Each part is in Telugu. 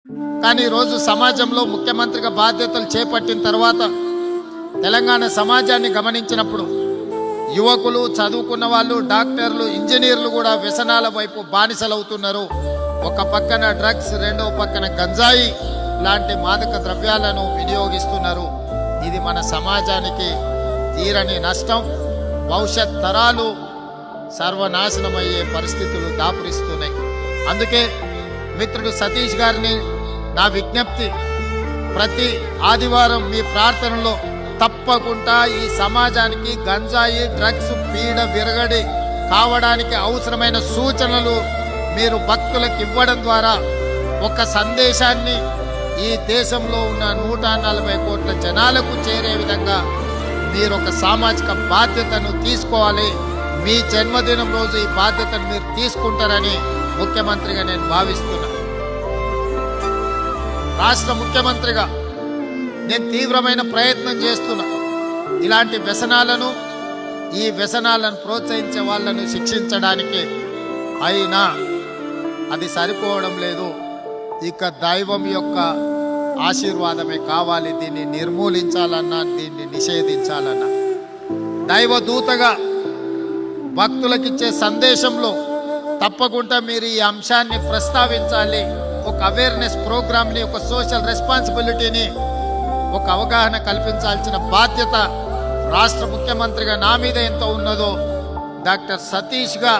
కానీ ఈరోజు సమాజంలో ముఖ్యమంత్రిగా బాధ్యతలు చేపట్టిన తర్వాత తెలంగాణ సమాజాన్ని గమనించినప్పుడు యువకులు, చదువుకున్న వాళ్ళు, డాక్టర్లు, ఇంజనీర్లు కూడా వ్యసనాల వైపు బానిసలవుతున్నారు. ఒక పక్కన డ్రగ్స్, రెండవ పక్కన గంజాయి లాంటి మాదక ద్రవ్యాలను వినియోగిస్తున్నారు. ఇది మన సమాజానికి తీరని నష్టం. భవిష్యత్ తరాలు సర్వనాశనమయ్యే పరిస్థితులు దాపురిస్తున్నాయి. అందుకే మిత్రుడు సతీష్ గారిని నా విజ్ఞప్తి, ప్రతి ఆదివారం మీ ప్రార్థనలో తప్పకుండా ఈ సమాజానికి గంజాయి, డ్రగ్స్ పీడ విరగడి కావడానికి అవసరమైన సూచనలు మీరు భక్తులకు ఇవ్వడం ద్వారా ఒక సందేశాన్ని ఈ దేశంలో ఉన్న 140 కోట్ల జనాలకు చేరే విధంగా మీరు ఒక సామాజిక బాధ్యతను తీసుకోవాలి. మీ జన్మదినం రోజు ఈ బాధ్యతను మీరు తీసుకుంటారని ముఖ్యమంత్రిగా నేను భావిస్తున్నా. రాష్ట్ర ముఖ్యమంత్రిగా నేను తీవ్రమైన ప్రయత్నం చేస్తున్నా. ఇలాంటి వ్యసనాలను, ఈ వ్యసనాలను ప్రోత్సహించే వాళ్ళను శిక్షించడానికి. అయినా అది సరిపోవడం లేదు. ఇక దైవం యొక్క ఆశీర్వాదమే కావాలి. దీన్ని నిర్మూలించాలన్నా, దీన్ని నిషేధించాలన్నా, దైవదూతగా భక్తులకిచ్చే సందేశంలో తప్పకుండా మీరు ఈ అంశాన్ని ప్రస్తావించాలి. ఒక అవేర్నెస్ ప్రోగ్రామ్ని, ఒక సోషల్ రెస్పాన్సిబిలిటీని, ఒక అవగాహన కల్పించాల్సిన బాధ్యత రాష్ట్ర ముఖ్యమంత్రిగా నా మీద ఎంత ఉన్నదో డాక్టర్ సతీష్గా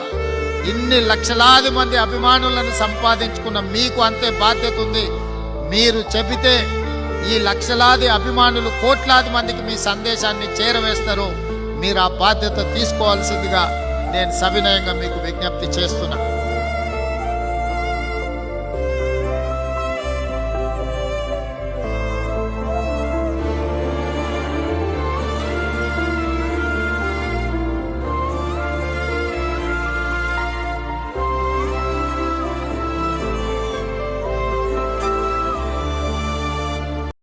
ఇన్ని లక్షలాది మంది అభిమానులను సంపాదించుకున్న మీకు అంతే బాధ్యత ఉంది. మీరు చెబితే ఈ లక్షలాది అభిమానులు కోట్లాది మందికి మీ సందేశాన్ని చేరవేస్తారు. మీరు ఆ బాధ్యత తీసుకోవాల్సిందిగా నేను సవినయంగా మీకు విజ్ఞప్తి చేస్తున్నా.